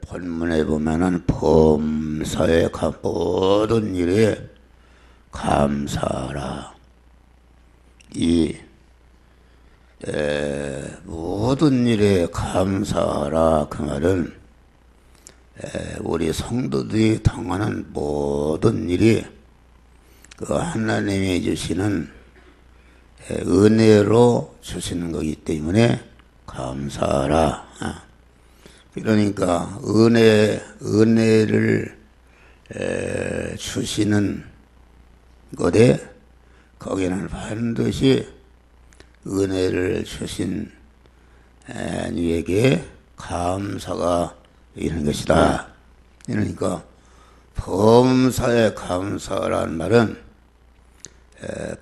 본문에 보면은 범사에 모든 일에 감사하라. 이 모든 일에 감사하라 그 말은 우리 성도들이 당하는 모든 일이 그 하나님이 주시는 은혜로 주시는 거기 때문에 감사하라. 그러니까 은혜를 주시는 것에 거기는 반드시 은혜를 주신 이에게 감사가 있는 것이다. 그러니까 범사에 감사라는 말은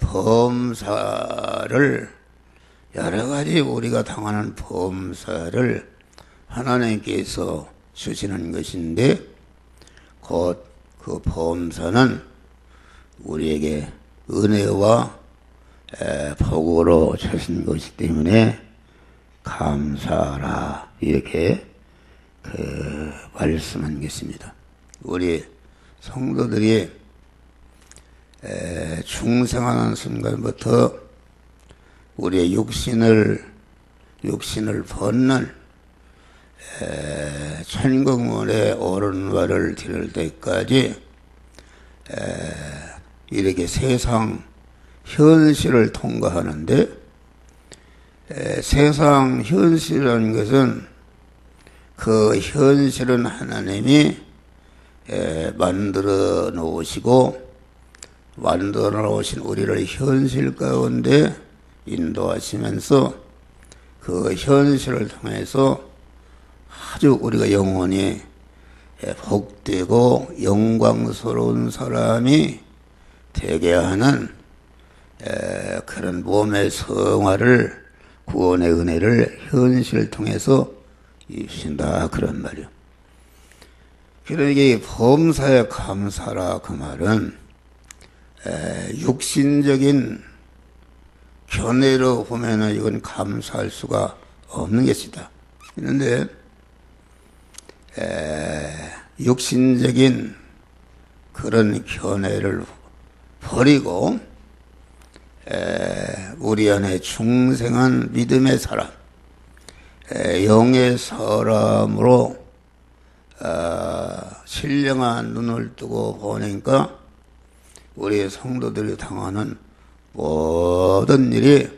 범사를 여러 가지 우리가 당하는 범사를 하나님께서 주시는 것인데 곧 그 범사는 우리에게 은혜와 복으로 주신 것이기 때문에 감사하라 이렇게 말씀한 것입니다. 우리 성도들이 중생하는 순간부터 우리의 육신을 벗는 천국문에 오른발을 디딜 때까지 이렇게 세상 현실을 통과하는데 세상 현실이라는 것은 그 현실은 하나님이 만들어 놓으시고 만들어 놓으신 우리를 현실 가운데 인도하시면서 그 현실을 통해서 아주 우리가 영원히 복되고 영광스러운 사람이 되게 하는 그런 몸의 성화를 구원의 은혜를 현실을 통해서 입신다 그런 말이요. 그러니까 이 범사에 감사라 그 말은 육신적인 견해로 보면은 이건 감사할 수가 없는 것이다. 그런데 육신적인 그런 견해를 버리고 우리 안에 중생한 믿음의 사람, 영의 사람으로 신령한 눈을 뜨고 보니까 우리 성도들이 당하는 모든 일이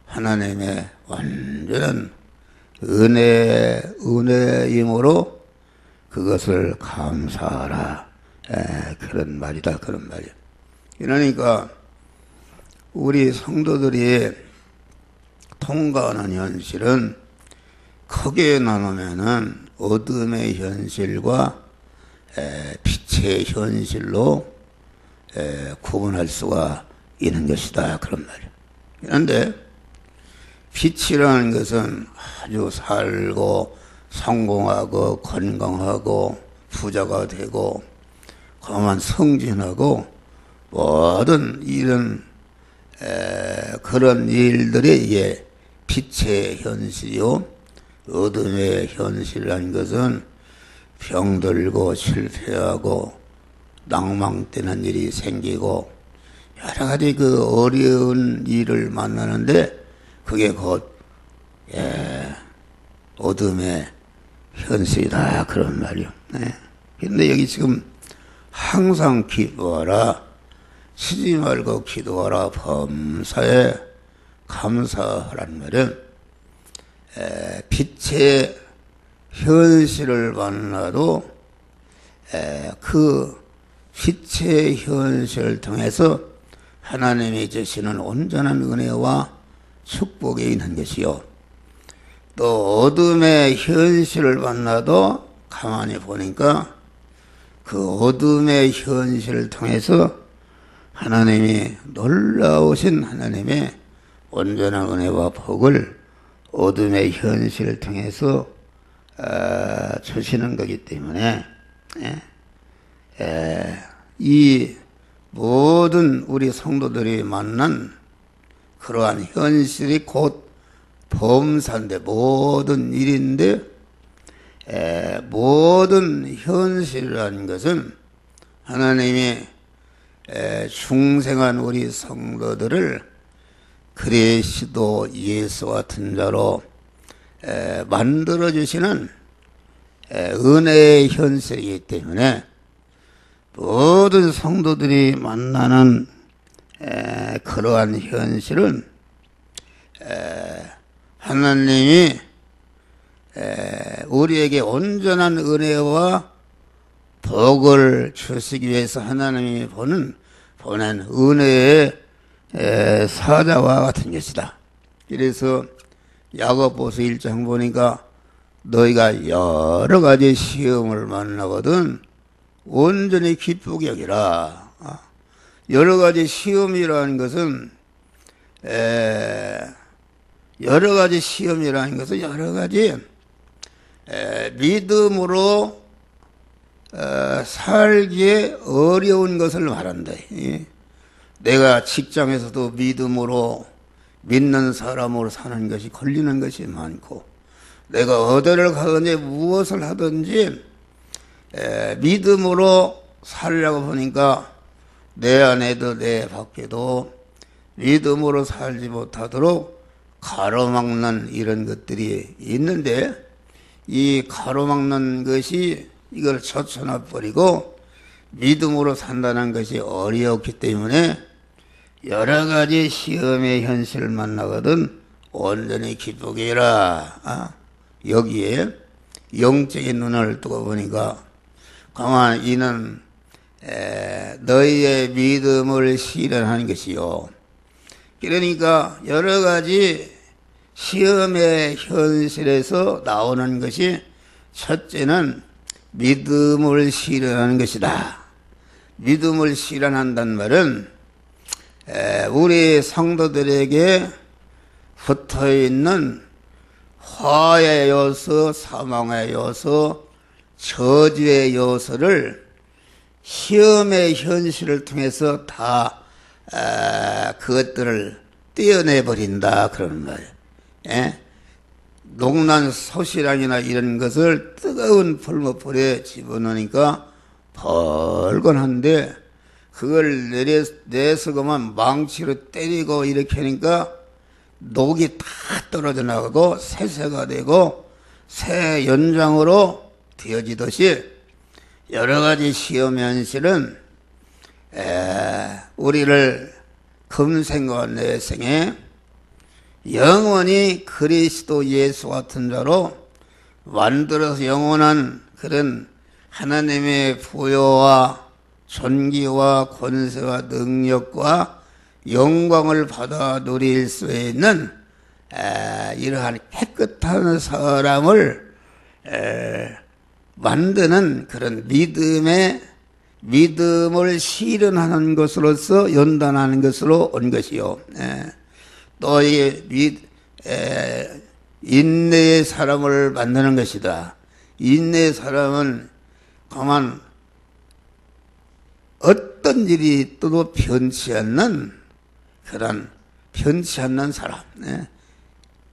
하나님의 완전한 은혜이므로 그것을 감사하라. 그런 말이다. 그런 말이야. 그러니까 우리 성도들이 통과하는 현실은 크게 나누면은 어둠의 현실과 빛의 현실로 구분할 수가 있는 것이다. 그런 말이야. 그런데 빛이라는 것은 아주 살고 성공하고 건강하고 부자가 되고 그만 성진하고 모든 이런 그런 일들이 이게 빛의 현실이요. 어둠의 현실이라는 것은 병들고 실패하고 낭망되는 일이 생기고 여러 가지 그 어려운 일을 만나는데 그게 곧 어둠의 현실이다 그런 말이요. 그런데 여기 지금 항상 기도하라, 쉬지 말고 기도하라, 범사에 감사하라는 말은 빛의 현실을 만나도 그 빛의 현실을 통해서 하나님이 주시는 온전한 은혜와 축복이 있는 것이요. 또 어둠의 현실을 만나도 가만히 보니까 그 어둠의 현실을 통해서 하나님이 놀라우신 하나님의 온전한 은혜와 복을 어둠의 현실을 통해서 주시는 거기 때문에 이 모든 우리 성도들이 만난 그러한 현실이 곧 범사인데 모든 일인데 모든 현실이라는 것은 하나님이 중생한 우리 성도들을 그리스도 예수 같은 자로 만들어주시는 은혜의 현실이기 때문에 모든 성도들이 만나는 그러한 현실은 하나님이 우리에게 온전한 은혜와 복을 주시기 위해서 하나님이 보낸 은혜의 사자와 같은 것이다. 그래서 야고보서 1장 보니까 너희가 여러 가지 시험을 만나거든 온전히 기쁘게 여기라. 여러 가지 시험이라는 것은 여러 가지 믿음으로 살기에 어려운 것을 말한다. 내가 직장에서도 믿음으로 믿는 사람으로 사는 것이 걸리는 것이 많고, 내가 어디를 가든지 무엇을 하든지 믿음으로 살려고 보니까 내 안에도 내 밖에도 믿음으로 살지 못하도록 가로막는 이런 것들이 있는데, 이 가로막는 것이 이걸 젖혀놔버리고 믿음으로 산다는 것이 어려웠기 때문에 여러 가지 시험의 현실을 만나거든 온전히 기쁘게 해라. 여기에 영적인 눈을 뜨고 보니까 가만 이는 너희의 믿음을 실현하는 것이요. 그러니까 여러 가지 시험의 현실에서 나오는 것이 첫째는 믿음을 실현하는 것이다. 믿음을 실현한다는 말은 우리 성도들에게 붙어있는 화의 요소, 사망의 요소, 저주의 요소를 시험의 현실을 통해서 다 그것들을 떼어내버린다 그러는 말이에요. 녹난 소시랑이나 이런 것을 뜨거운 불못불에 집어넣으니까 벌건한데 그걸 내서 그만 망치로 때리고 이렇게 하니까 녹이 다 떨어져 나가고 새새가 되고 새 연장으로 되어지듯이 여러 가지 시험 현실은 우리를 금생과 내생에 영원히 그리스도 예수 같은 자로 만들어서 영원한 그런 하나님의 부여와 존귀와 권세와 능력과 영광을 받아 누릴 수 있는 이러한 깨끗한 사람을 만드는 그런 믿음을 실현하는 것으로서 연단하는 것으로 온 것이요. 또 이 인내의 사람을 만드는 것이다. 인내의 사람은 가만 어떤 일이 떠도 변치 않는 그런 변치 않는 사람.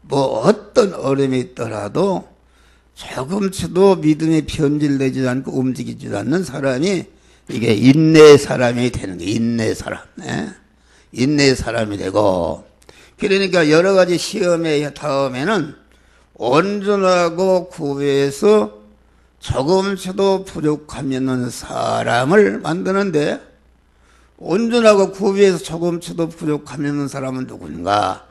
뭐 어떤 어려움이 있더라도 조금치도 믿음이 변질되지 않고 움직이지 않는 사람이 이게 인내의 사람이 되는 거예요. 인내의 사람. 인내의 사람이 되고, 그러니까 여러 가지 시험의 다음에는 온전하고 구별해서 조금씩도 부족함이 없는 사람을 만드는데, 온전하고 구별해서 조금씩도 부족함이 없는 사람은 누군가?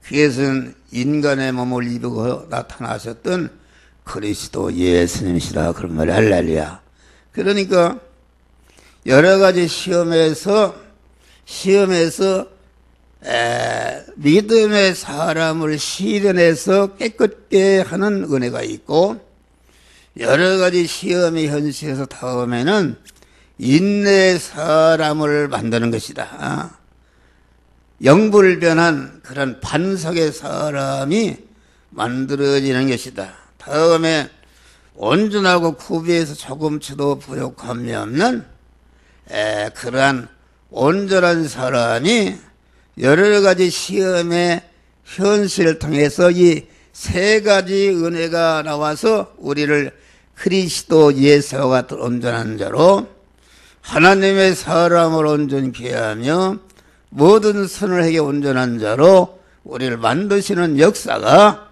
그것은 인간의 몸을 입고 나타나셨던 그리스도 예수님이시다. 그런 말이 할렐루야. 그러니까 여러 가지 시험에서 믿음의 사람을 실현해서 깨끗게 하는 은혜가 있고, 여러 가지 시험의 현실에서 다음에는 인내의 사람을 만드는 것이다. 영불변한 그런 반석의 사람이 만들어지는 것이다. 다음에 온전하고 구비해서 조금치도 부족함이 없는 그러한 온전한 사람이 여러 가지 시험의 현실을 통해서 이 세 가지 은혜가 나와서 우리를 그리스도 예수와 같은 온전한 자로 하나님의 사람을 온전케 하며 모든 선을 행해 온전한 자로 우리를 만드시는 역사가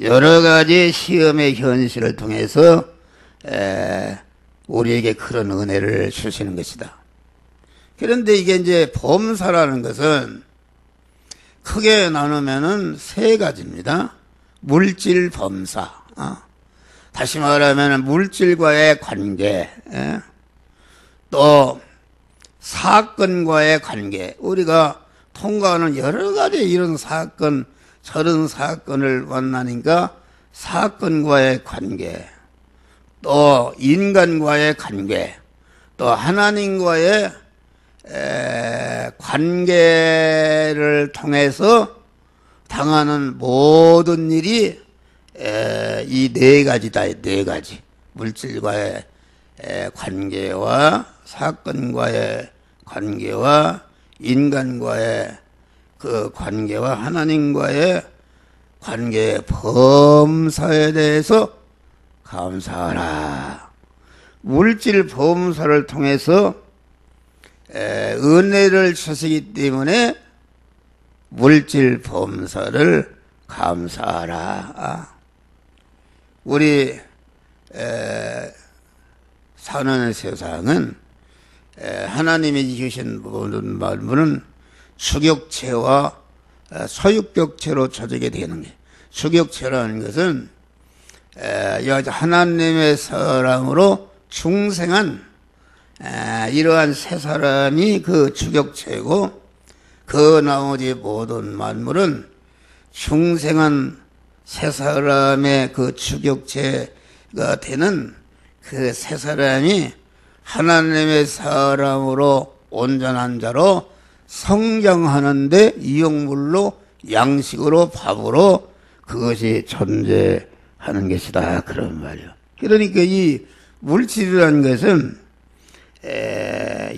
여러 가지 시험의 현실을 통해서 우리에게 그런 은혜를 주시는 것이다. 그런데 이게 이제 범사라는 것은 크게 나누면은 세 가지입니다. 물질 범사, 다시 말하면 물질과의 관계, 또 사건과의 관계. 우리가 통과하는 여러 가지 이런 사건, 저런 사건을 만나니까 사건과의 관계, 또 인간과의 관계, 또 하나님과의 관계를 통해서 당하는 모든 일이 이 네 가지다. 네 가지. 물질과의 관계와 사건과의 관계와 인간과의 그 관계와 하나님과의 관계의 범사에 대해서 감사하라. 물질 범사를 통해서 은혜를 주시기 때문에 물질 범사를 감사하라. 우리 사는 세상은 하나님이 주신 모든 만물은 수격체와 소유격체로 조직이 되는 거예요. 수격체라는 것은 하나님의 사람으로 중생한 이러한 세 사람이 그 주격체고, 그 나머지 모든 만물은 중생한 세 사람의 그 주격체가 되는 그 세 사람이 하나님의 사람으로 온전한 자로 성장하는데 이용물로, 양식으로, 밥으로 그것이 존재하는 것이다. 그런 말이요. 그러니까 이 물질이라는 것은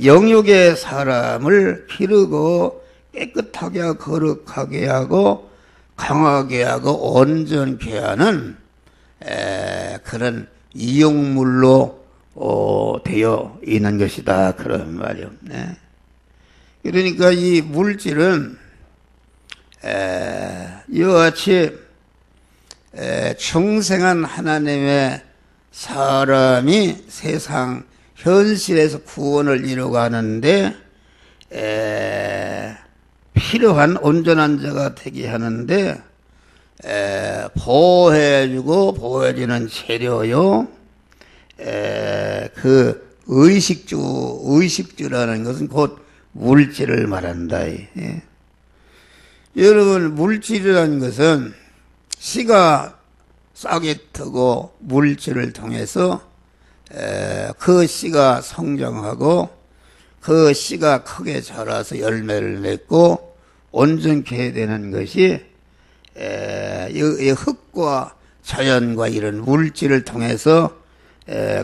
영육의 사람을 기르고 깨끗하게 하고 거룩하게 하고 강하게 하고 온전케 하는 그런 이용물로 되어 있는 것이다. 그런 말이요. 네. 그러니까 이 물질은 이와 같이 중생한 하나님의 사람이 세상 현실에서 구원을 이루어가는데 필요한 온전한 자가 되게 하는데 보호해주고 보호해주는 재료요. 그 의식주라는 것은 곧 물질을 말한다. 예. 여러분, 물질이라는 것은 씨가 싹이 트고 물질을 통해서 그 씨가 성장하고 그 씨가 크게 자라서 열매를 맺고 온전케 되는 것이 이 흙과 자연과 이런 물질을 통해서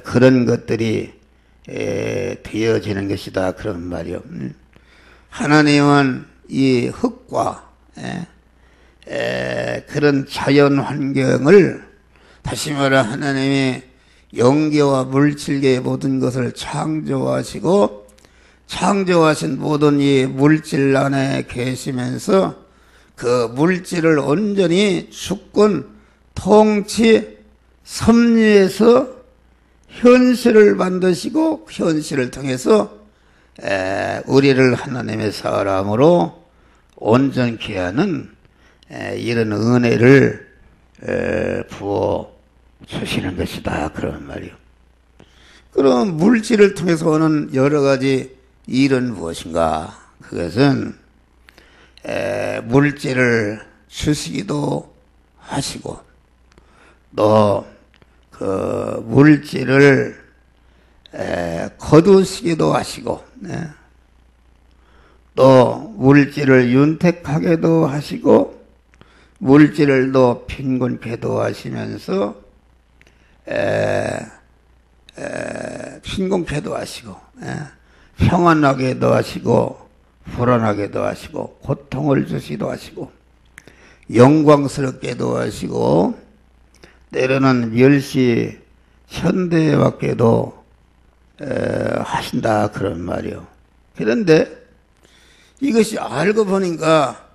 그런 것들이 되어지는 것이다. 그런 말이요. 하나님은 이 흙과 그런 자연 환경을, 다시 말해 하나님이 영계와 물질계의 모든 것을 창조하시고 창조하신 모든 이 물질 안에 계시면서 그 물질을 온전히 주권, 통치, 섭리해서 현실을 만드시고 현실을 통해서 우리를 하나님의 사람으로 온전케 하는 이런 은혜를 부어 주시는 것이다. 그런 말이요. 그럼 물질을 통해서 오는 여러 가지 일은 무엇인가? 그것은 물질을 주시기도 하시고 또 그 물질을 거두시기도 하시고 또 물질을 윤택하게도 하시고 물질을 또 빈곤케도 하시면서 빈곤케도 하시고 평안하게도 하시고 불안하게도 하시고 고통을 주시기도 하시고, 영광스럽게도 하시고 때로는 멸시 현대밖에도 하신다 그런 말이요. 그런데 이것이 알고 보니까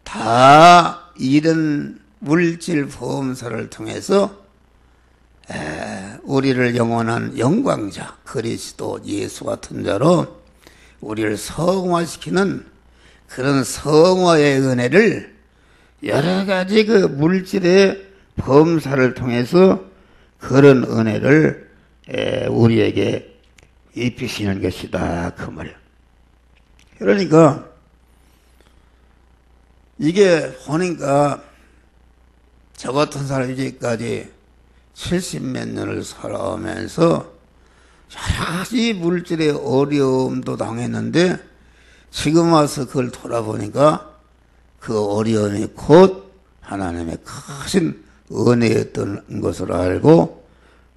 다 이런 물질 보험사를 통해서 우리를 영원한 영광자 그리스도 예수 같은 자로 우리를 성화시키는 그런 성화의 은혜를 여러 가지 그 물질의 범사를 통해서 그런 은혜를 우리에게 입히시는 것이다 그 말이에요. 그러니까 이게 보니까 저 같은 사람이 이제까지 70몇 년을 살아오면서 여러 가지 물질의 어려움도 당했는데 지금 와서 그걸 돌아보니까 그 어려움이 곧 하나님의 크신 은혜였던 것을 알고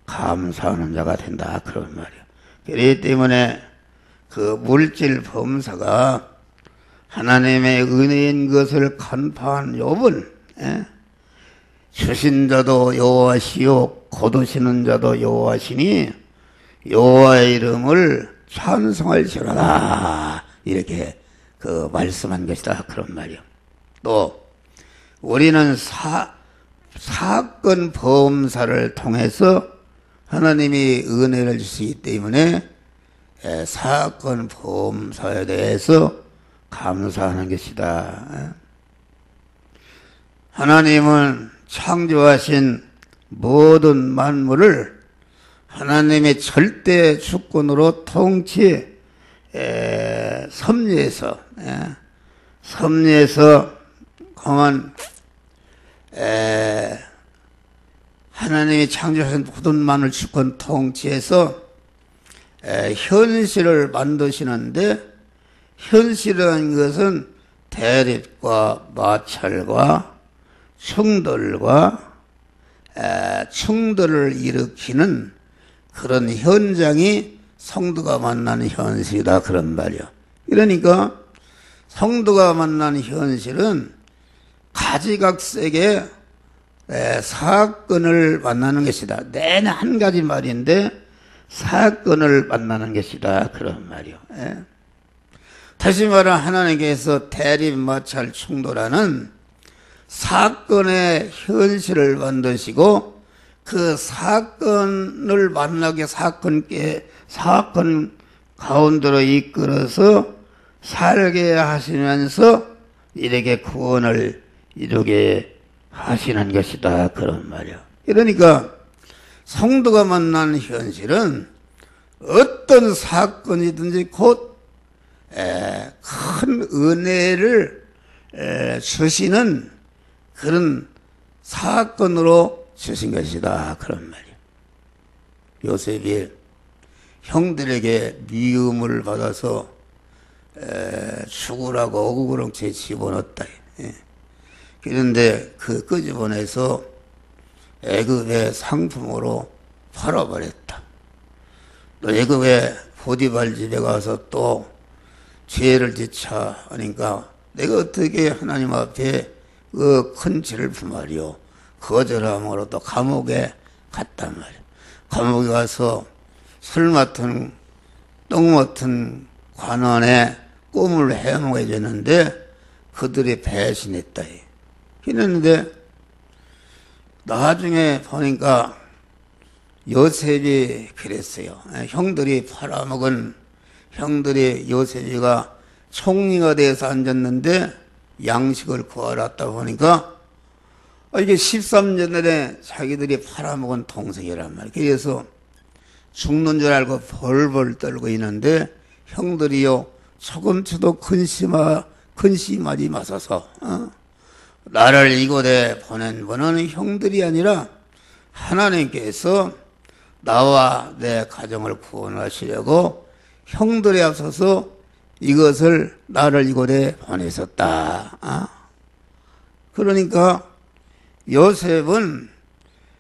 감사하는 자가 된다 그런 말이에요. 그렇기 때문에 그 물질 범사가 하나님의 은혜인 것을 간파한 욥은 주신 자도 여호와시요 거두시는 자도 여호와시니 여호와의 이름을 찬송할지어다 이렇게 그 말씀한 것이다 그런 말이요. 또 우리는 사건 범사를 통해서 하나님이 은혜를 주시기 때문에 사건 범사에 대해서 감사하는 것이다. 하나님은 창조하신 모든 만물을 하나님의 절대 주권으로 섭리해서 강한 하나님이 창조하신 모든 만물 주권 통치해서 현실을 만드시는데 현실이라는 것은 대립과 마찰과 충돌을 일으키는 그런 현장이 성도가 만나는 현실이다 그런 말이야. 그러니까 성도가 만나는 현실은 가지각색의 사건을 만나는 것이다. 내내 한 가지 말인데 사건을 만나는 것이다 그런 말이요. 다시 말해 하나님께서 대립, 마찰, 충돌하는 사건의 현실을 만드시고 그 사건을 만나게 사건 가운데로 이끌어서 살게 하시면서 이렇게 구원을 이루게 하시는 것이다 그런 말이야. 그러니까 성도가 만나는 현실은 어떤 사건이든지 곧 큰 은혜를 주시는 그런 사건으로 주신 것이다 그런 말이야. 요셉이 형들에게 미움을 받아서 죽으라고 어구렁채 집어넣었다. 그런데 그 끄집어내서 애굽의 상품으로 팔아버렸다. 또 애굽의 보디발 집에 가서 또 죄를 지차 하니까 내가 어떻게 하나님 앞에 그 큰 죄를 품으리요. 거절함으로 또 감옥에 갔단 말이야. 감옥에 가서 술 맡은 똥 맡은 관원의 꿈을 해몽해 줬는데 그들이 배신했다. 했는데 나중에 보니까 요셉이 그랬어요. 형들이 팔아먹은 형들이 요셉이가 총리가 돼서 앉았는데 양식을 구하러 보니까 이게 13년 전에 자기들이 팔아먹은 동생이란 말이에요. 그래서 죽는 줄 알고 벌벌 떨고 있는데 형들이요 조금치도 근심하지 마소서. 나를 이곳에 보낸 분은 형들이 아니라 하나님께서 나와 내 가정을 구원하시려고 형들에 앞서서 이것을 나를 이곳에 보내셨다. 그러니까 요셉은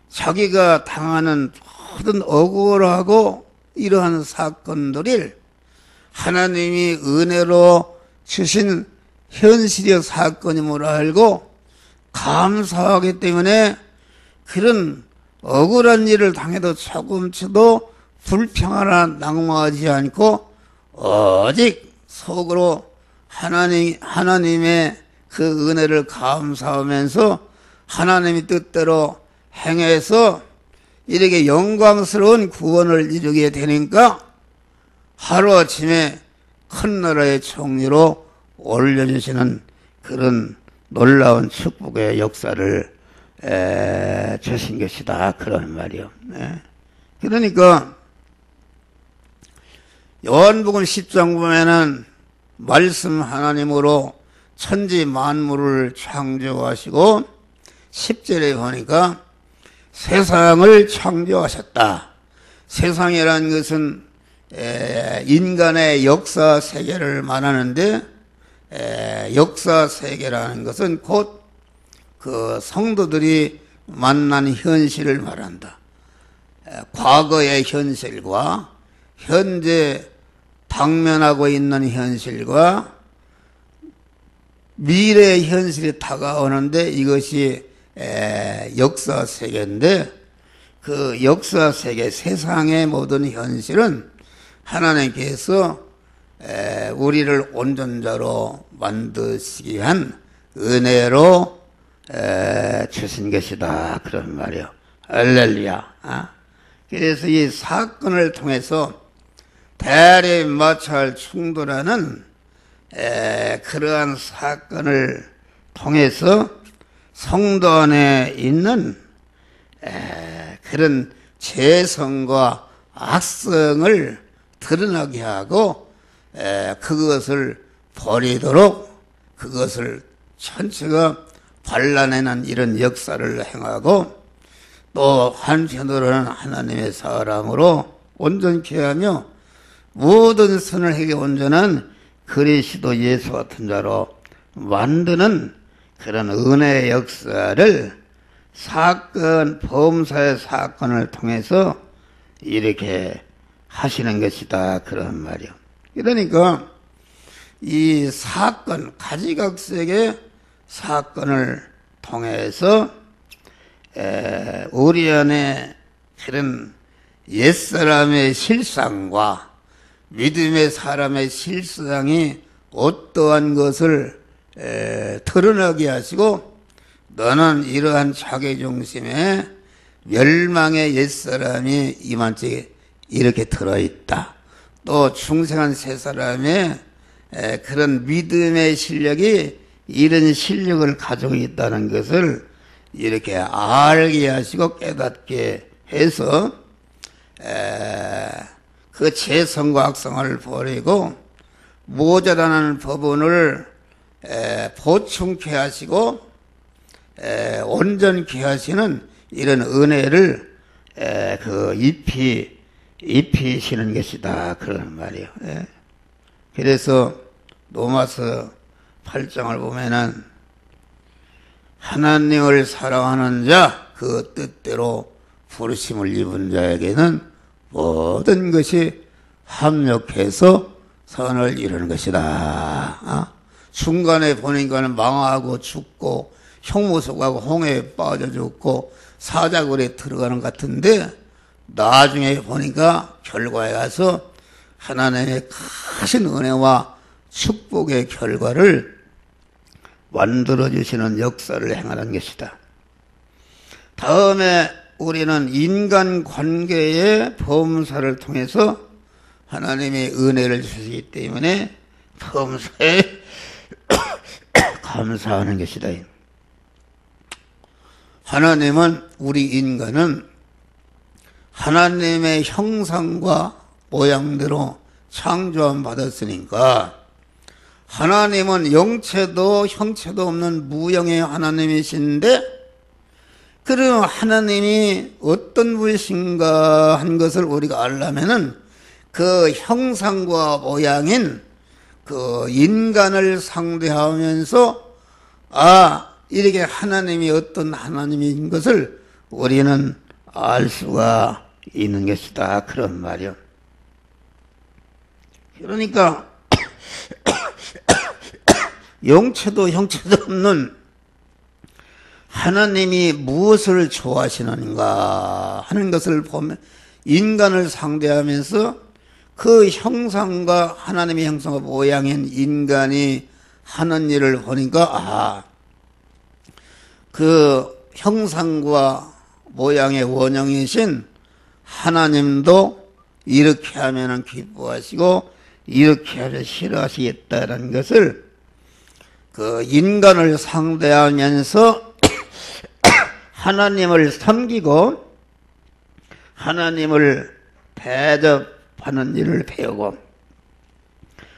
자기가 당하는 모든 억울하고 이러한 사건들을 하나님이 은혜로 주신 현실의 사건임을 알고 감사하기 때문에 그런 억울한 일을 당해도 조금치도 불평하나 낙마하지 않고 오직 속으로 하나님의 그 은혜를 감사하면서 하나님의 뜻대로 행해서 이렇게 영광스러운 구원을 이루게 되니까 하루아침에 큰 나라의 총리로 올려주시는 그런 놀라운 축복의 역사를 주신 것이다. 그런 말이요. 그러니까 요한복음 10장 보면은 말씀 하나님으로 천지 만물을 창조하시고 10절에 보니까 세상을 창조하셨다. 세상이라는 것은 인간의 역사 세계를 말하는데 역사 세계라는 것은 곧 그 성도들이 만난 현실을 말한다. 과거의 현실과 현재 당면하고 있는 현실과 미래의 현실이 다가오는데 이것이 역사 세계인데 그 역사 세계 세상의 모든 현실은 하나님께서 우리를 온전자로 만드시기 위한 은혜로 주신 것이다. 그런 말이요. 할렐루야. 그래서 이 사건을 통해서 대립 마찰 충돌하는 그러한 사건을 통해서 성도 안에 있는 그런 죄성과 악성을 드러나게 하고 그것을 버리도록 그것을 전체가 발라내는 이런 역사를 행하고 또 한편으로는 하나님의 사람으로 온전케 하며 모든 선을 행해 온전한 그리스도 예수 같은 자로 만드는 그런 은혜의 역사를 범사의 사건을 통해서 이렇게 하시는 것이다. 그런 말이요. 그러니까 이 사건, 가지각색의 사건을 통해서 우리 안에 그런 옛사람의 실상과 믿음의 사람의 실상이 어떠한 것을 드러나게 하시고 너는 이러한 자기중심에 멸망의 옛사람이 이만치 이렇게 들어있다. 또 충성한 새사람의 그런 믿음의 실력이 이런 실력을 가지고 있다는 것을 이렇게 알게 하시고 깨닫게 해서 그 죄성과 악성을 버리고 모자라는 부분을 보충케 하시고 온전케 하시는 이런 은혜를 입히시는 것이다. 그런 말이에요. 그래서 로마서 8장을 보면은 하나님을 사랑하는 자, 그 뜻대로 부르심을 입은 자에게는 모든 것이 합력해서 선을 이루는 것이다. 중간에 보니까는 망하고 죽고 형무소가고 홍해에 빠져 죽고 사자굴에 들어가는 것 같은데 나중에 보니까 결과에 가서 하나님의 크신 은혜와 축복의 결과를 만들어주시는 역사를 행하는 것이다. 다음에 우리는 인간관계의 범사를 통해서 하나님의 은혜를 주시기 때문에 범사에 감사하는 것이다. 하나님은 우리 인간은 하나님의 형상과 모양대로 창조함 받았으니까 하나님은 영체도 형체도 없는 무형의 하나님이신데 그럼 하나님이 어떤 분이신가 한 것을 우리가 알려면은 그 형상과 모양인 그 인간을 상대하면서 이렇게 하나님이 어떤 하나님인 것을 우리는 알 수가 있는 것이다. 그런 말이요. 그러니까 영체도 형체도 없는 하나님이 무엇을 좋아하시는가 하는 것을 보면 인간을 상대하면서 그 형상과 하나님의 형상과 모양인 인간이 하는 일을 보니까 그 형상과 모양의 원형이신 하나님도 이렇게 하면 기뻐하시고 이렇게 하면 싫어하시겠다는 것을 그 인간을 상대하면서 하나님을 섬기고 하나님을 대접하는 일을 배우고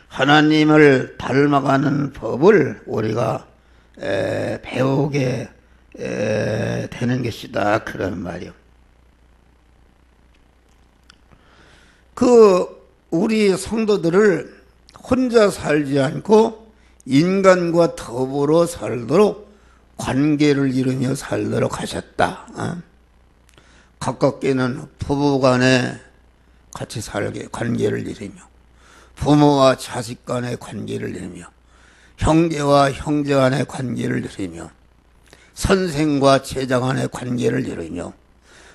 하나님을 닮아가는 법을 우리가 배우게 되는 것이다. 그런 말이요. 우리 성도들을 혼자 살지 않고 인간과 더불어 살도록 관계를 이루며 살도록 하셨다. 가깝게는 부부간에 같이 살게 관계를 이루며 부모와 자식 간의 관계를 이루며 형제와 형제 간의 관계를 이루며 선생과 제자 간의 관계를 이루며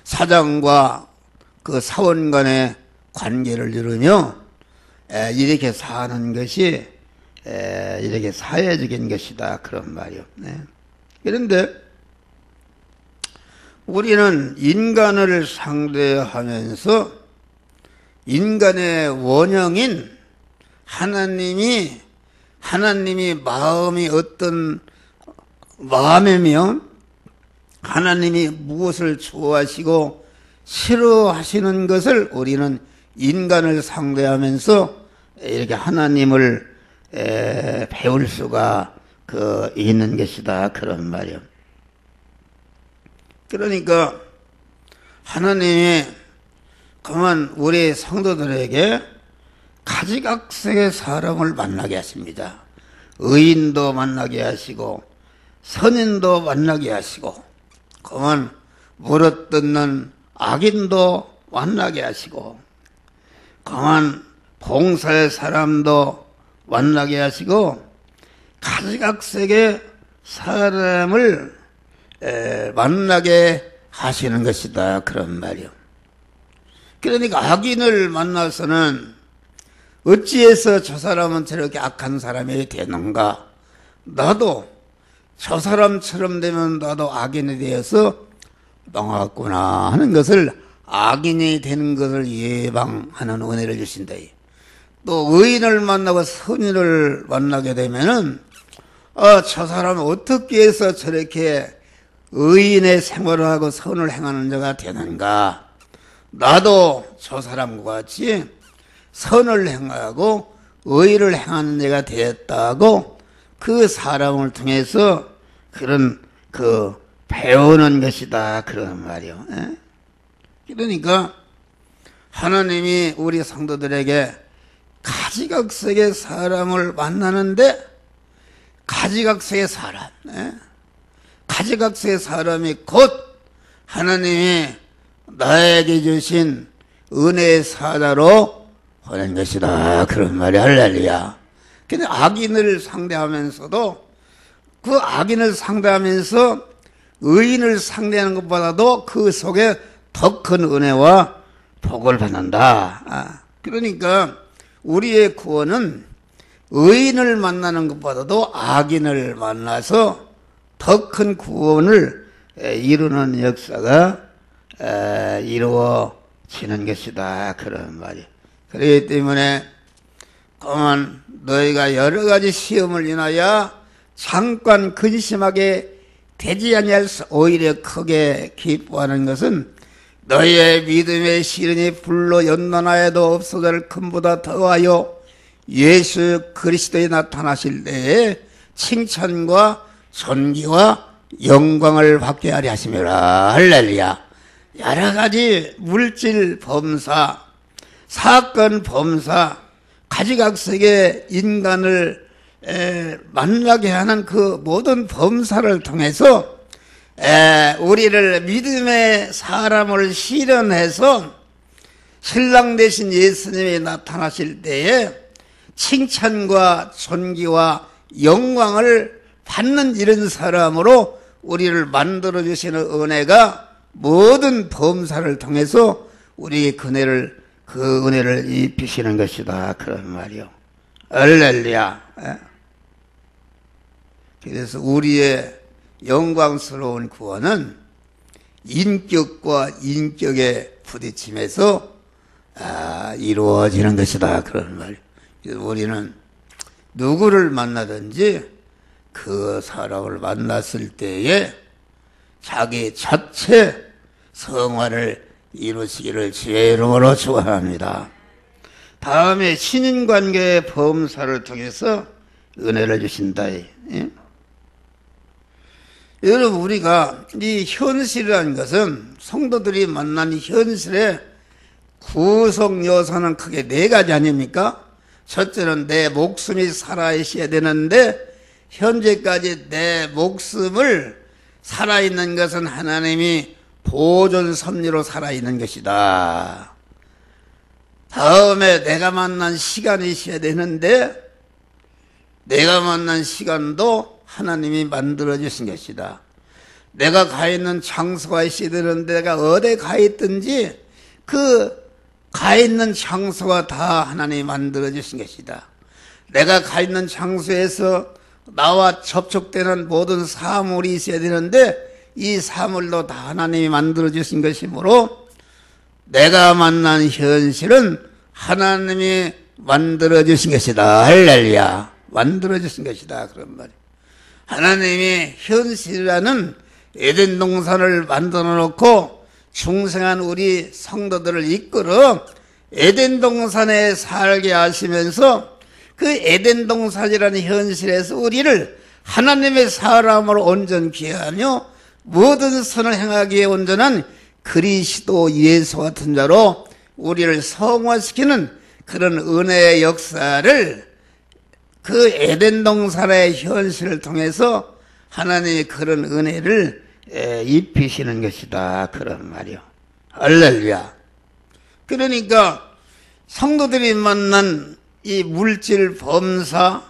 사장과 그 사원 간의 관계를 이루며 이렇게 사는 것이 이렇게 사회적인 것이다. 그런 말이요. 그런데 우리는 인간을 상대하면서 인간의 원형인 하나님이 마음이 어떤 마음이며 하나님이 무엇을 좋아하시고 싫어하시는 것을 우리는 인간을 상대하면서 이렇게 하나님을 배울 수가 있는 것이다. 그런 말이요. 그러니까 하나님이 그만 우리 성도들에게 가지각색의 사람을 만나게 하십니다. 의인도 만나게 하시고 선인도 만나게 하시고 그만 물어뜯는 악인도 만나게 하시고 그만 봉사의 사람도 만나게 하시고 가지각색의 사람을 만나게 하시는 것이다. 그런 말이요. 그러니까 악인을 만나서는 어찌해서 저 사람은 저렇게 악한 사람이 되는가? 나도 저 사람처럼 되면 나도 악인이 되어서 망하겠구나 하는 것을 악인이 되는 것을 예방하는 은혜를 주신다. 또 의인을 만나고 선인을 만나게 되면은 저 사람은 어떻게 해서 저렇게 의인의 생활을 하고 선을 행하는 자가 되는가? 나도 저 사람과 같이 선을 행하고 의를 행하는 자가 되었다고 그 사람을 통해서 그런 배우는 것이다. 그런 말이요. 그러니까 하나님이 우리 성도들에게 가지각색의 사람을 만나는데 가지각색의 사람, 가지각색의 사람이 곧 하나님이 나에게 주신 은혜의 사자로 보낸 것이다. 그런 말이 할렐루야. 근데 악인을 상대하면서도 그 악인을 상대하면서 의인을 상대하는 것보다도 그 속에 더 큰 은혜와 복을 받는다. 그러니까 우리의 구원은 의인을 만나는 것보다도 악인을 만나서 더 큰 구원을 이루는 역사가 이루어지는 것이다. 그런 말이에요. 그렇기 때문에 그만 너희가 여러 가지 시험을 인하여 잠깐 근심하게 되지 아니할수 오히려 크게 기뻐하는 것은 너희의 믿음의 시련이 불로 연단하여도 없어질 금보다 더하여 예수 그리스도에 나타나실 때에 칭찬과 존귀와 영광을 받게 하려 하심이라. 할렐루야. 여러 가지 물질 범사, 사건 범사, 가지각색의 인간을 만나게 하는 그 모든 범사를 통해서 우리를 믿음의 사람을 실현해서 신랑 되신 예수님이 나타나실 때에 칭찬과 존귀와 영광을 받는 이런 사람으로 우리를 만들어 주시는 은혜가 모든 범사를 통해서 우리의 그 은혜를 입히시는 것이다. 그런 말이요. 할렐루야. 그래서 우리의 영광스러운 구원은 인격과 인격의 부딪힘에서 이루어지는 것이다. 그런 말이요. 우리는 누구를 만나든지 그 사람을 만났을 때에 자기 자체 성화를 이루시기를 주의 이름으로 축원합니다. 다음에 신인관계의 범사를 통해서 은혜를 주신다. 여러분, 우리가 이 현실이라는 것은 성도들이 만난 이 현실의 구성 요소는 크게 네 가지 아닙니까? 첫째는 내 목숨이 살아있어야 되는데 현재까지 내 목숨을 살아있는 것은 하나님이 보존 섭리로 살아있는 것이다. 다음에 내가 만난 시간이 있어야 되는데 내가 만난 시간도 하나님이 만들어 주신 것이다. 내가 가 있는 장소가 있어야 되는데 내가 어디 가 있든지 그 가 있는 장소가 다 하나님이 만들어 주신 것이다. 내가 가 있는 장소에서 나와 접촉되는 모든 사물이 있어야 되는데 이 사물도 다 하나님이 만들어 주신 것이므로 내가 만난 현실은 하나님이 만들어 주신 것이다. 할렐루야. 만들어 주신 것이다. 그런 말이에요. 하나님이 현실이라는 에덴 동산을 만들어 놓고 중생한 우리 성도들을 이끌어 에덴 동산에 살게 하시면서 그 에덴 동산이라는 현실에서 우리를 하나님의 사람으로 온전케 하며 모든 선을 행하기에 온전한 그리스도 예수 같은 자로 우리를 성화시키는 그런 은혜의 역사를 그 에덴 동산의 현실을 통해서 하나님의 그런 은혜를 입히시는 것이다. 그런 말이요. 할렐루야. 그러니까 성도들이 만난 이 물질 범사,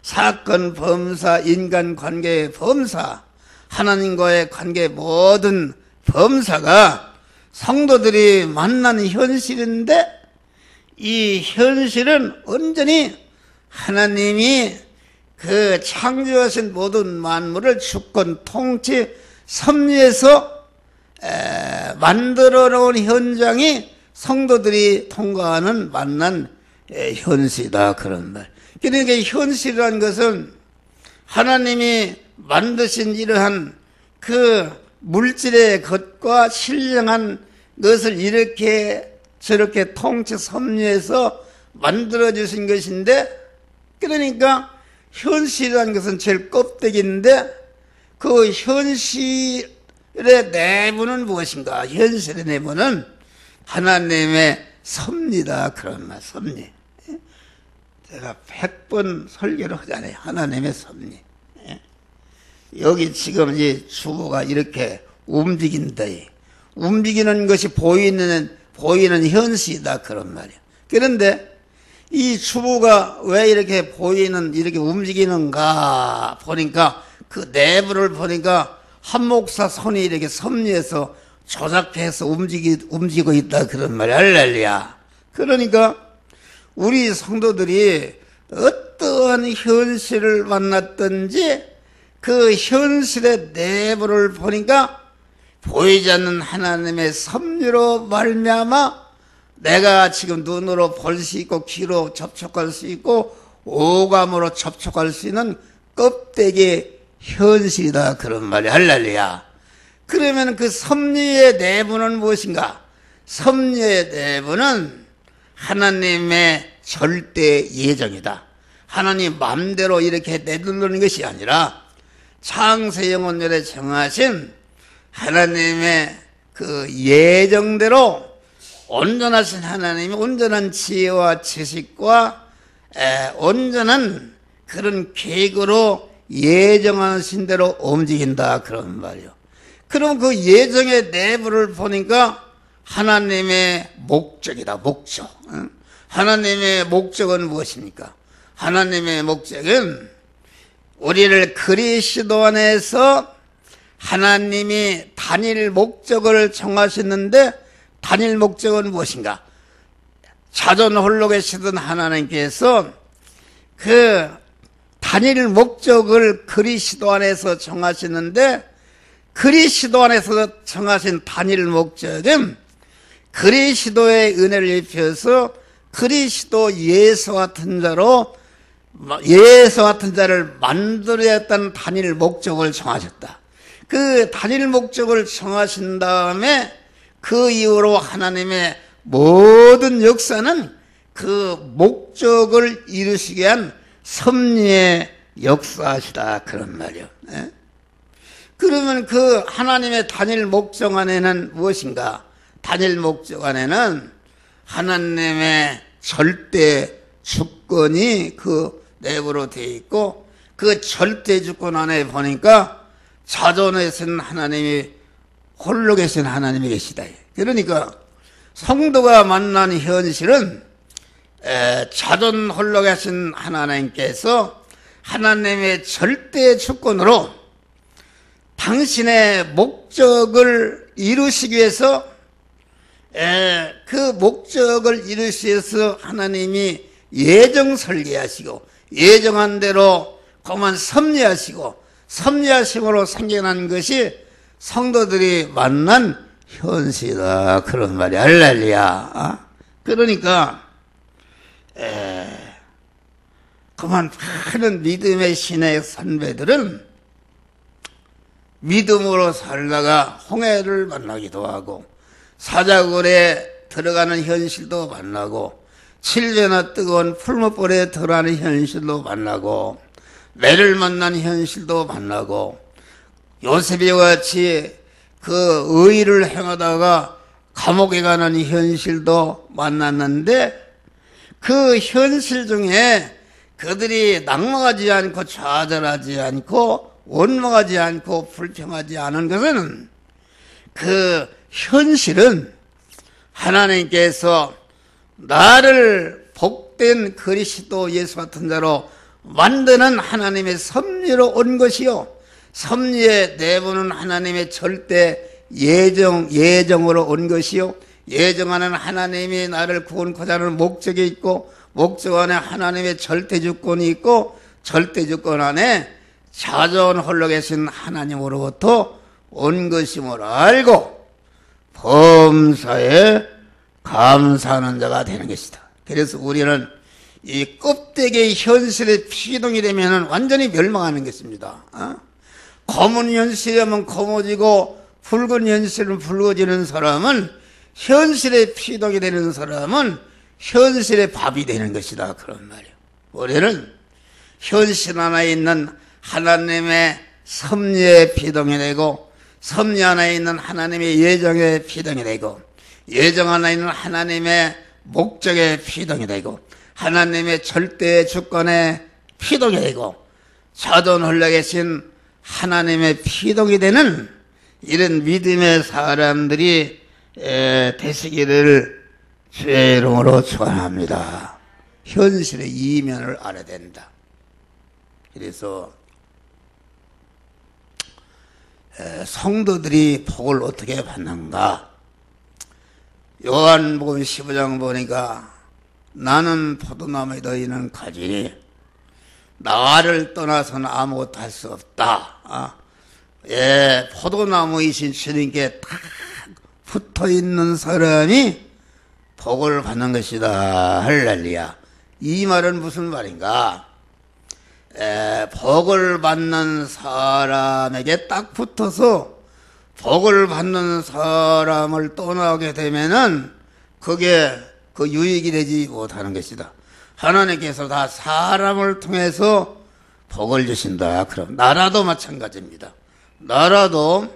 사건 범사, 인간관계의 범사, 하나님과의 관계 모든 범사가 성도들이 만난 현실인데 이 현실은 온전히 하나님이 그 창조하신 모든 만물을 주권 통치 섭리에서 만들어 놓은 현장이 성도들이 통과하는 만난 현실이다. 그런 말. 그러니까 현실이라는 것은 하나님이 만드신 이러한 그 물질의 것과 신령한 것을 이렇게 저렇게 통치 섭리해서 만들어 주신 것인데, 그러니까 현실이라는 것은 제일 껍데기인데 그 현실의 내부는 무엇인가? 현실의 내부는 하나님의 섭리다. 그런 말, 섭리. 제가 100번 설교를 하잖아요. 하나님의 섭리. 여기 지금 이 주보가 이렇게 움직인다. 움직이는 것이 보이는 현실이다. 그런 말이에요. 그런데 이 주보가 왜 이렇게 이렇게 움직이는가 보니까 그 내부를 보니까 한 목사 손이 이렇게 섭리해서 조작해서 움직이고 있다. 그런 말이야. 할렐루야. 그러니까 우리 성도들이 어떠한 현실을 만났든지 그 현실의 내부를 보니까 보이지 않는 하나님의 섭리로 말미암아 내가 지금 눈으로 볼 수 있고 귀로 접촉할 수 있고 오감으로 접촉할 수 있는 껍데기 현실이다. 그런 말이 할렐루야. 그러면 그 섭리의 내부는 무엇인가? 섭리의 내부는 하나님의 절대 예정이다. 하나님 마음대로 이렇게 내두르는 것이 아니라 창세 영원절에 정하신 하나님의 그 예정대로 온전하신 하나님이 온전한 지혜와 지식과 온전한 그런 계획으로 예정하신 대로 움직인다. 그런 말이요. 그럼 그 예정의 내부를 보니까 하나님의 목적이다. 목적. 하나님의 목적은 무엇입니까? 하나님의 목적은 우리를 그리스도 안에서 하나님이 단일 목적을 정하셨는데 단일 목적은 무엇인가? 자존 홀로 계시던 하나님께서 그 단일 목적을 그리스도 안에서 정하시는데 그리스도 안에서 정하신 단일 목적은 그리스도의 은혜를 입혀서 그리스도 예수 같은 자를 만들어야 했다는 단일 목적을 정하셨다. 그 단일 목적을 정하신 다음에 그 이후로 하나님의 모든 역사는 그 목적을 이루시기 위한 섭리의 역사시다 그런 말이요. 그러면 그 하나님의 단일 목적 안에는 무엇인가? 단일 목적 안에는 하나님의 절대 주권이 그 내부로 되어 있고 그 절대 주권 안에 보니까 자존에 계신 하나님이 홀로 계신 하나님이 계시다. 그러니까 성도가 만난 현실은 자존 홀로 계신 하나님께서 하나님의 절대 주권으로 당신의 목적을 이루시기 위해서 그 목적을 이루시기 위해서 하나님이 예정 설계하시고 예정한 대로 그만 섭리하시고 섭리하심으로 생겨난 것이 성도들이 만난 현실이다 그런 말이 할렐루야. 그러니까 그만 많은 믿음의 신의 선배들은 믿음으로 살다가 홍해를 만나기도 하고 사자굴에 들어가는 현실도 만나고 7배나 뜨거운 풀무불에 들어가는 현실도 만나고 매를 만난 현실도 만나고 요셉이와 같이 그 의의를 행하다가 감옥에 가는 현실도 만났는데 그 현실 중에 그들이 낙망하지 않고 좌절하지 않고 원망하지 않고 불평하지 않은 것은 그 현실은 하나님께서 나를 복된 그리스도 예수 같은 자로 만드는 하나님의 섭리로 온 것이요 섭리의 내부는 하나님의 절대 예정으로 온 것이요 예정하는 하나님이 나를 구원코자 하는 목적이 있고 목적 안에 하나님의 절대 주권이 있고 절대 주권 안에 자존 홀로 계신 하나님으로부터 온 것임을 알고 범사에 감사하는 자가 되는 것이다. 그래서 우리는 이 껍데기의 현실에 피동이 되면 완전히 멸망하는 것입니다. 검은 현실이면 검어지고 붉은 현실은 붉어지는 사람은 현실에 피동이 되는 사람은 현실의 밥이 되는 것이다 그런 말이에요. 우리는 현실 하나에 있는 하나님의 섭리에 피동이 되고 섭리 하나에 있는 하나님의 예정에 피동이 되고 예정 하나에 있는 하나님의 목적에 피동이 되고 하나님의 절대 주권에 피동이 되고 자존 홀로 계신 하나님의 피동이 되는 이런 믿음의 사람들이 되시기를 주의 이름으로 축원합니다. 현실의 이면을 알아야 된다. 그래서 성도들이 복을 어떻게 받는가? 요한복음 15장 보니까 나는 포도나무에 너희는 가지니 나를 떠나서는 아무것도 할 수 없다. 포도나무이신 주님께 딱 붙어있는 사람이 복을 받는 것이다. 할렐루야. 이 말은 무슨 말인가? 복을 받는 사람에게 딱 붙어서 복을 받는 사람을 떠나게 되면은 그게 그 유익이 되지 못하는 것이다. 하나님께서 다 사람을 통해서 복을 주신다. 그럼 나라도 마찬가지입니다. 나라도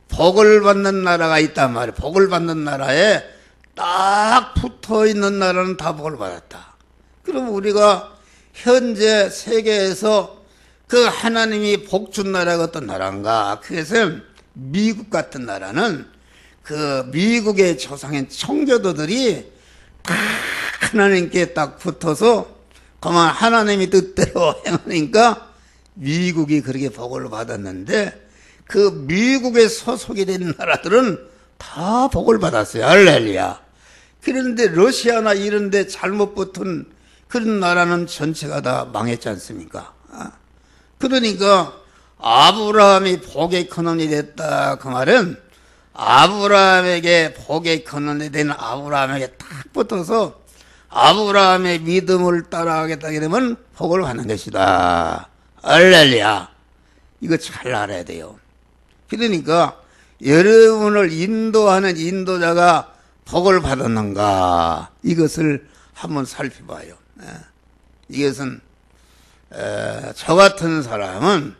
복을 받는 나라가 있단 말이에요. 복을 받는 나라에 딱 붙어있는 나라는 다 복을 받았다. 그럼 우리가 현재 세계에서 그 하나님이 복 준 나라가 어떤 나라인가? 그것은 미국 같은 나라는 그 미국의 조상인 청교도들이 딱 하나님께 딱 붙어서 그만 하나님이 뜻대로 행하니까 미국이 그렇게 복을 받았는데 그 미국에 소속이 된 나라들은 다 복을 받았어요. 할렐루야. 그런데 러시아나 이런 데 잘못 붙은 그런 나라는 전체가 다 망했지 않습니까? 그러니까 아브라함이 복의 근원이 됐다 그 말은 아브라함에게 복의 근원이 된 아브라함에게 딱 붙어서 아브라함의 믿음을 따라가겠다게 되면 복을 받는 것이다. 할렐루야. 이거 잘 알아야 돼요. 그러니까 여러분을 인도하는 인도자가 복을 받았는가 이것을 한번 살펴봐요. 이것은 저 같은 사람은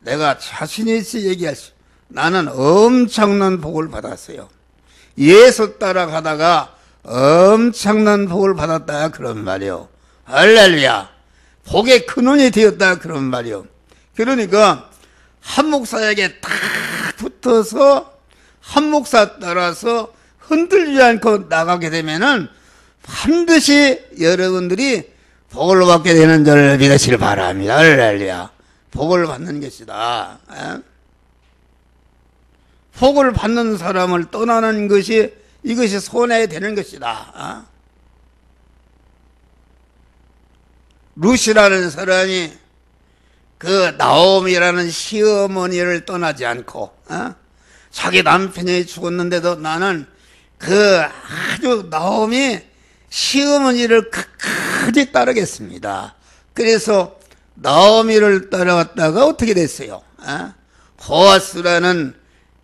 내가 자신 있어 얘기할 수 나는 엄청난 복을 받았어요. 예수 따라가다가 엄청난 복을 받았다 그런 말이요. 할렐루야. 복의 근원이 되었다 그런 말이요. 그러니까 한 목사에게 딱 붙어서 한 목사 따라서 흔들리지 않고 나가게 되면은 반드시 여러분들이 복을 받게 되는 줄 믿으시길 바랍니다. 할렐루야. 복을 받는 것이다. 복을 받는 사람을 떠나는 것이 이것이 손해되는 것이다. 루시라는 사람이 그 나옴이라는 시어머니를 떠나지 않고 자기 남편이 죽었는데도 나는 그 아주 나옴이 시어머니를 끝까지 따르겠습니다. 그래서 나오미를 따라갔다가 어떻게 됐어요? 보아스라는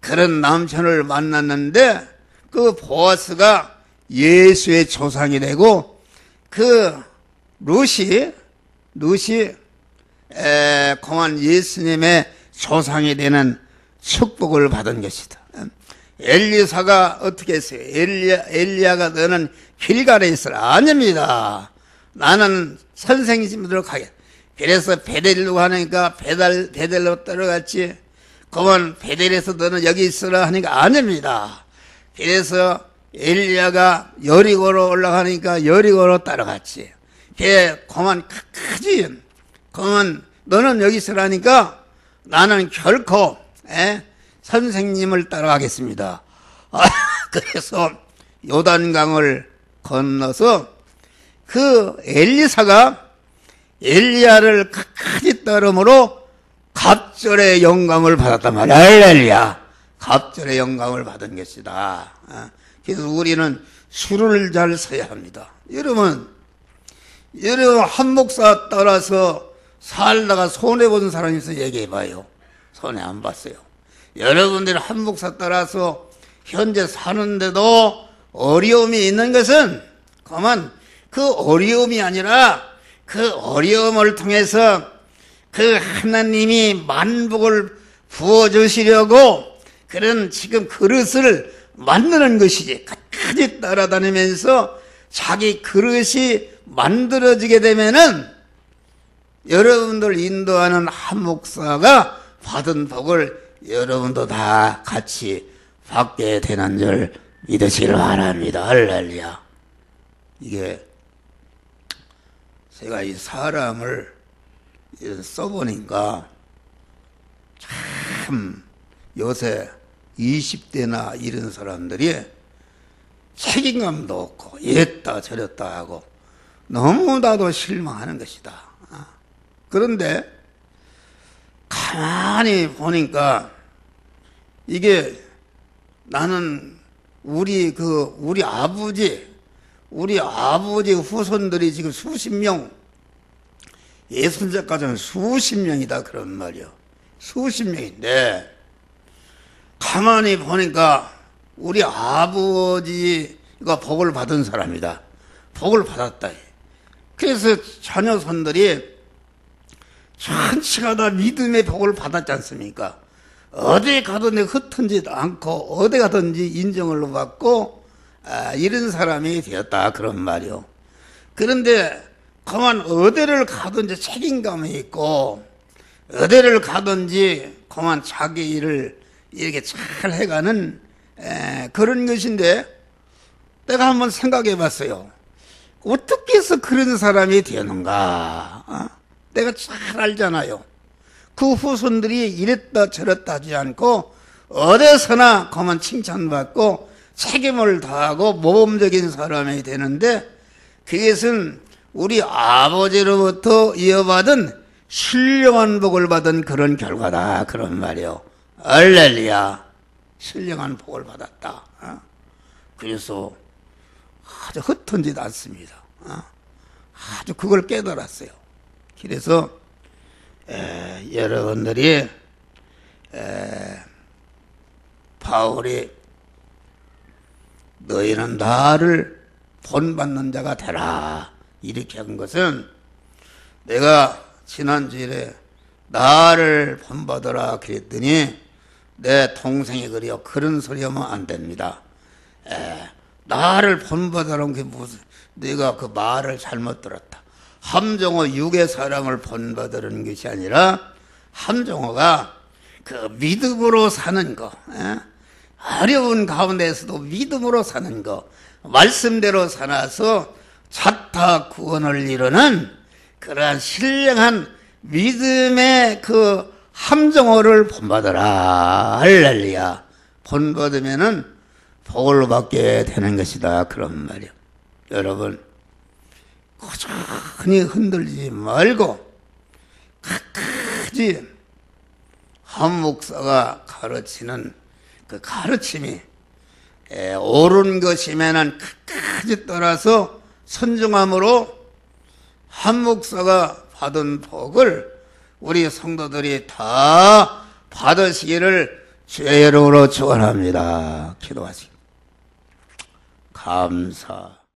그런 남편을 만났는데 그 보아스가 예수의 조상이 되고 그 루시 공한 예수님의 조상이 되는 축복을 받은 것이다. 엘리사가 어떻게 했어요? 엘리야가 너는 길갈에 있어라. 아닙니다. 나는 선생님으로 가겠다. 그래서 베델로 가니까 베델로 따라갔지. 그만 베델에서 너는 여기 있어라 하니까 아닙니다. 그래서 엘리야가 여리고로 올라가니까 여리고로 따라갔지. 그만 끝까지 그만 너는 여기 있으라니까 나는 결코 선생님을 따라가겠습니다. 그래서 요단강을 건너서 그 엘리사가 엘리야를 끝까지 따름으로 갑절의 영광을 받았단 말이야. 할렐루야. 갑절의 영광을 받은 것이다. 그래서 우리는 술을 잘 서야 합니다. 여러분 한 목사 따라서 살다가 손해본 사람이 있어 얘기해봐요. 손해 안 봤어요. 여러분들이 한 목사 따라서 현재 사는데도 어려움이 있는 것은 그만 그 어려움이 아니라 그 어려움을 통해서 그 하나님이 만복을 부어주시려고 그런 지금 그릇을 만드는 것이지. 끝까지 따라다니면서 자기 그릇이 만들어지게 되면은 여러분들 인도하는 한 목사가 받은 복을 여러분도 다 같이 받게 되는 줄 믿으시길 바랍니다. 할렐루야. 이게 제가 이 사람을 써보니까 참 요새 20대나 이런 사람들이 책임감도 없고 이랬다 저랬다 하고 너무나도 실망하는 것이다. 그런데 가만히 보니까 이게 나는 우리 아버지 후손들이 지금 수십 명, 예순자까지는 수십 명이다 그런 말이요. 수십 명인데 가만히 보니까 우리 아버지가 복을 받은 사람이다. 복을 받았다. 그래서 자녀손들이 전체가 다 믿음의 복을 받았지 않습니까? 어디 가든지 흩어지도 않고 어디 가든지 인정을 받고 이런 사람이 되었다 그런 말이요. 그런데 그만 어디를 가든지 책임감이 있고 어디를 가든지 그만 자기 일을 이렇게 잘 해가는 그런 것인데 내가 한번 생각해 봤어요. 어떻게 해서 그런 사람이 되었는가? 내가 잘 알잖아요. 그 후손들이 이랬다 저랬다 하지 않고 어디서나 그만 칭찬받고 책임을 다하고 모범적인 사람이 되는데, 그것은 우리 아버지로부터 이어받은 신령한 복을 받은 그런 결과다, 그런 말이요. 할렐루야. 신령한 복을 받았다. 그래서 아주 흩어지지 않습니다. 아주 그걸 깨달았어요. 그래서 여러분들이 바울이 너희는 나를 본받는 자가 되라 이렇게 한 것은, 내가 지난주일에 나를 본받으라 그랬더니 내 동생이 그래요. 그런 소리 하면 안 됩니다. 나를 본받으라는 게 무슨, 내가 그 말을 잘못 들었다. 함정호 육의 사람을 본받으라는 것이 아니라 함정호가 그 믿음으로 사는 거, 어려운 가운데에서도 믿음으로 사는 거, 말씀대로 살아서 자타 구원을 이루는 그러한 신령한 믿음의 그 함정호를 본받아라. 할렐루야. 본받으면은 복을 받게 되는 것이다, 그런 말이요. 여러분, 꾸준히 흔들리지 말고 끝까지 한 목사가 가르치는 그 가르침이 옳은 것이면은 끝까지 따라서 순종함으로 한 목사가 받은 복을 우리 성도들이 다 받으시기를 주의 이름으로 축원합니다. 기도하시기 감사.